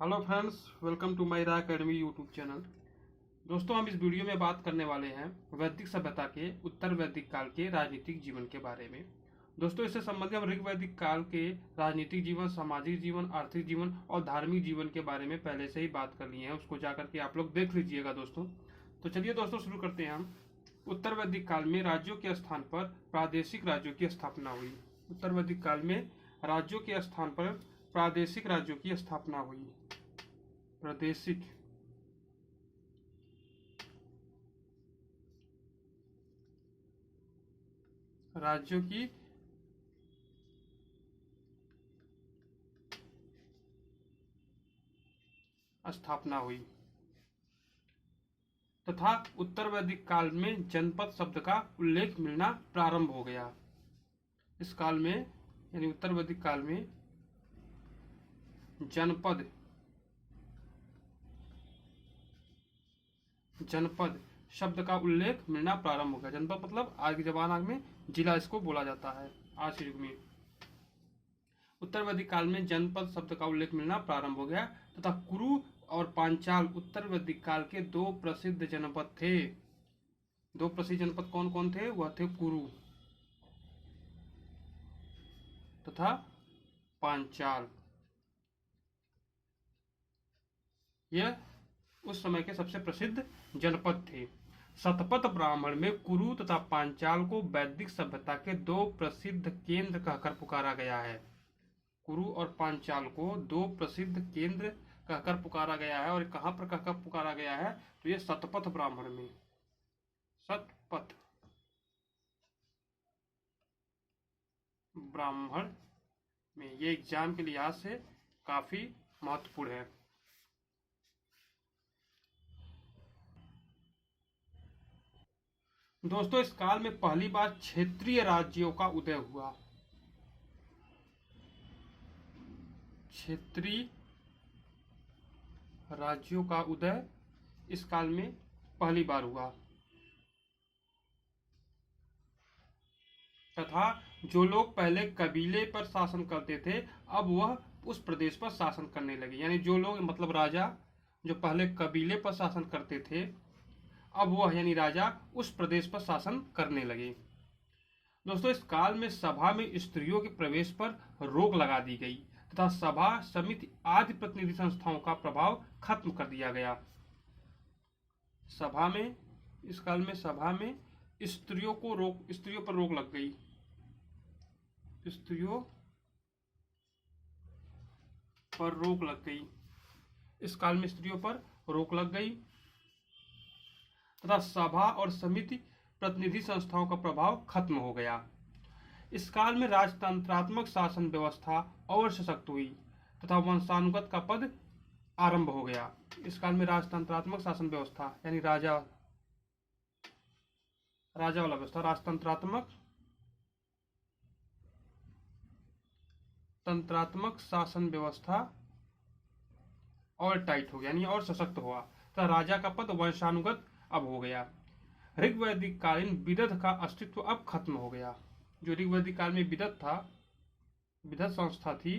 Hello friends, welcome to my रा academy YouTube channel. दोस्तों, हम इस वीडियो में बात करने वाले हैं वैदिक सभ्यता के उत्तर वैदिक काल के राजनीतिक जीवन के बारे में। दोस्तों, इससे संबंधित हम ऋग वैदिक काल के राजनीतिक जीवन, सामाजिक जीवन, आर्थिक जीवन और धार्मिक जीवन के बारे में पहले से ही बात कर लिए हैं। उसको जाकर के आप लोग देख लीजिएगा दोस्तों। तो चलिए दोस्तों, शुरू करते हैं हम। उत्तर वैदिक काल में राज्यों के स्थान पर प्रादेशिक राज्यों की स्थापना हुई। उत्तर वैदिक काल में राज्यों के स्थान पर प्रादेशिक राज्यों की स्थापना हुई। प्रादेशिक राज्यों की स्थापना हुई तथा उत्तर वैदिक काल में जनपद शब्द का उल्लेख मिलना प्रारंभ हो गया। इस काल में यानी उत्तर वैदिक काल में जनपद जनपद शब्द का उल्लेख मिलना प्रारंभ हो गया। जनपद मतलब आज के जमाना में जिला इसको बोला जाता है। आज के युग में उत्तर वैदिक काल में जनपद शब्द का उल्लेख मिलना प्रारंभ हो गया तथा कुरु और पांचाल उत्तर वैदिक काल के दो प्रसिद्ध जनपद थे। दो प्रसिद्ध जनपद कौन कौन थे? वह थे कुरु तथा पांचाल। यह उस समय के सबसे प्रसिद्ध जनपद थे। शतपथ ब्राह्मण में कुरु तथा पांचाल को वैदिक सभ्यता के दो प्रसिद्ध केंद्र कहकर पुकारा गया है। कुरु और पांचाल को दो प्रसिद्ध केंद्र कहकर पुकारा गया है। और कहां पर कहकर पुकारा गया है? तो ये शतपथ ब्राह्मण में। शतपथ ब्राह्मण में ये एग्जाम के लिहाज से काफी महत्वपूर्ण है। दोस्तों, इस काल में पहली बार क्षेत्रीय राज्यों का उदय हुआ। क्षेत्रीय राज्यों का उदय इस काल में पहली बार हुआ तथा जो लोग पहले कबीले पर शासन करते थे, अब वह उस प्रदेश पर शासन करने लगे। यानी जो लोग मतलब राजा जो पहले कबीले पर शासन करते थे, अब वह यानी राजा उस प्रदेश पर शासन करने लगे। दोस्तों, इस काल में सभा में स्त्रियों के प्रवेश पर रोक लगा दी गई तथा सभा समिति आदि प्रतिनिधि संस्थाओं का प्रभाव खत्म कर दिया गया। सभा में इस काल में सभा में स्त्रियों पर रोक लग गई। स्त्रियों पर रोक लग गई। इस काल में स्त्रियों पर रोक लग गई तथा सभा और समिति प्रतिनिधि संस्थाओं का प्रभाव खत्म हो गया। इस काल में राजतंत्रात्मक शासन व्यवस्था और सशक्त हुई तथा वंशानुगत का पद आरंभ हो गया। इस काल में राजतंत्रात्मक शासन व्यवस्था यानी राजा वाला व्यवस्था, तंत्रात्मक शासन व्यवस्था और टाइट हो गया यानी और सशक्त हुआ तथा राजा का पद वंशानुगत अब हो गया। ऋग्वैदिक कालीन विदध का अस्तित्व अब खत्म हो गया। जो ऋग्वैदिक काल में विदध संस्था थी,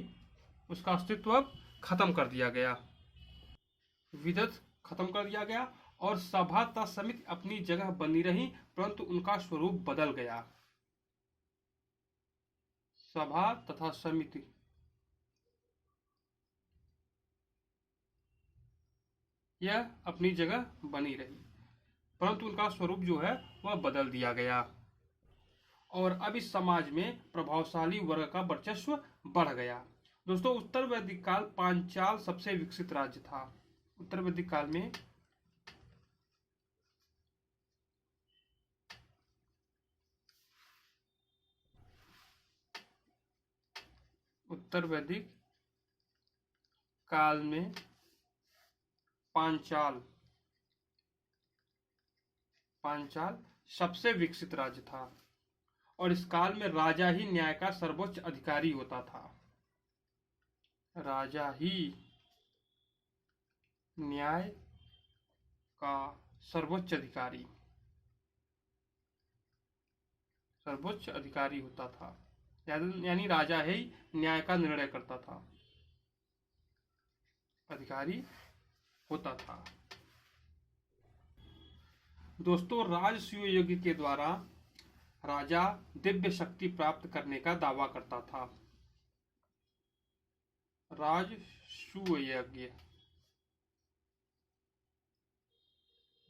उसका अस्तित्व अब खत्म कर दिया गया। विदध खत्म कर दिया गया और सभा तथा समिति अपनी जगह बनी रही, परंतु उनका स्वरूप बदल गया। सभा तथा समिति यह अपनी जगह बनी रही, परंतु उनका स्वरूप जो है वह बदल दिया गया। और अब इस समाज में प्रभावशाली वर्ग का वर्चस्व बढ़ गया। दोस्तों, उत्तर वैदिक काल पांचाल सबसे विकसित राज्य था। उत्तर वैदिक काल में उत्तर वैदिक काल में पांचाल सबसे विकसित राज्य था और इस काल में राजा ही न्याय का सर्वोच्च अधिकारी होता था। राजा ही न्याय का सर्वोच्च अधिकारी होता था, यानी राजा ही न्याय का निर्णय करता था। अधिकारी होता था। दोस्तों, राजसूय यज्ञ के द्वारा राजा दिव्य शक्ति प्राप्त करने का दावा करता था। राजसूय यज्ञ,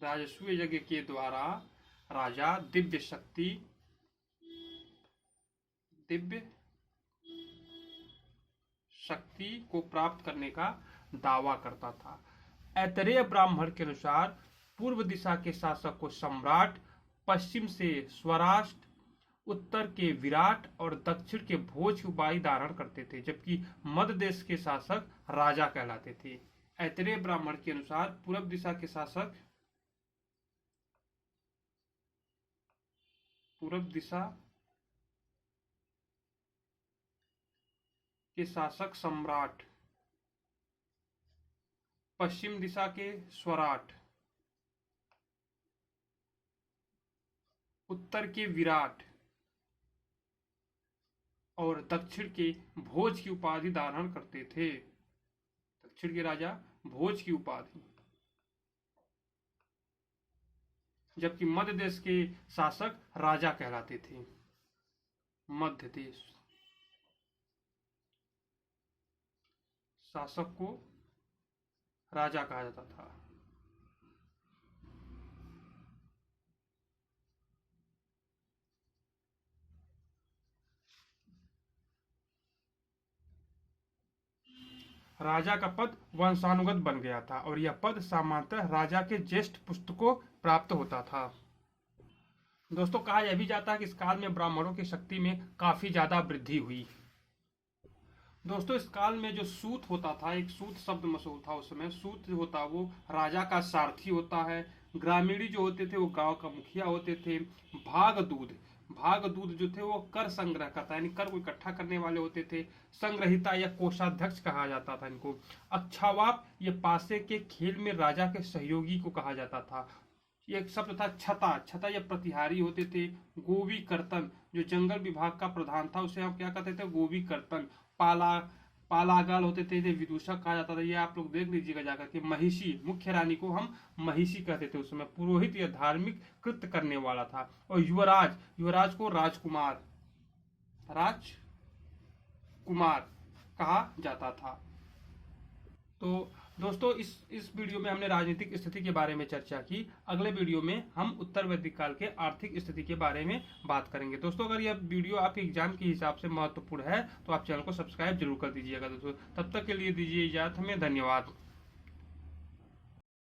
राजसूय यज्ञ के द्वारा राजा दिव्य शक्ति को प्राप्त करने का दावा करता था। ऐतरेय ब्राह्मण के अनुसार पूर्व दिशा के शासक को सम्राट, पश्चिम से स्वराष्ट्र, उत्तर के विराट और दक्षिण के भोज की उपाधि धारण करते थे, जबकि मध्य देश के शासक राजा कहलाते थे। ऐतरेय ब्राह्मण के अनुसार पूर्व दिशा के शासक सम्राट, पश्चिम दिशा के स्वराट, उत्तर के विराट और दक्षिण के भोज की उपाधि धारण करते थे। दक्षिण के राजा भोज की उपाधि, जबकि मध्य देश के शासक राजा कहलाते थे। मध्य देश शासक को राजा कहा जाता था। राजा का पद वंशानुगत बन गया था और यह पद सामान्यतः राजा के ज्येष्ठ पुत्र को प्राप्त होता था। दोस्तों, कहा यह भी जाता है कि इस काल में ब्राह्मणों की शक्ति में काफी ज्यादा वृद्धि हुई। दोस्तों, इस काल में जो सूत होता था, एक सूत शब्द मशहूर था उस समय। सूत जो होता वो राजा का सारथी होता है। ग्रामीणी जो होते थे वो गांव का मुखिया होते थे। भाग दूध जो थे वो कर संग्रह करता, यानी कर को इकट्ठा करने वाले होते थे। संग्रहिता या कोषाध्यक्ष कहा जाता था इनको। अक्षावाप ये पासे के खेल में राजा के सहयोगी को कहा जाता था। एक शब्द था छता ये प्रतिहारी होते थे। गोवी कर्तन जो जंगल विभाग का प्रधान था, उसे हम क्या कहते थे, गोवी कर्तन। पालागाल होते थे, विदूषक कहा जाता था। ये आप लोग देख लीजिएगा जाकर के। महिषी, मुख्य रानी को हम महिषी कहते थे उस समय। पुरोहित यह धार्मिक कृत्य करने वाला था। और युवराज को राजकुमार कहा जाता था। तो दोस्तों, इस वीडियो में हमने राजनीतिक स्थिति के बारे में चर्चा की। अगले वीडियो में हम उत्तर वैदिक काल के आर्थिक स्थिति के बारे में बात करेंगे। दोस्तों, अगर यह वीडियो आपके एग्जाम के हिसाब से महत्वपूर्ण है तो आप चैनल को सब्सक्राइब जरूर कर दीजिएगा। दोस्तों, तब तक के लिए दीजिए इजाजत, हमें धन्यवाद।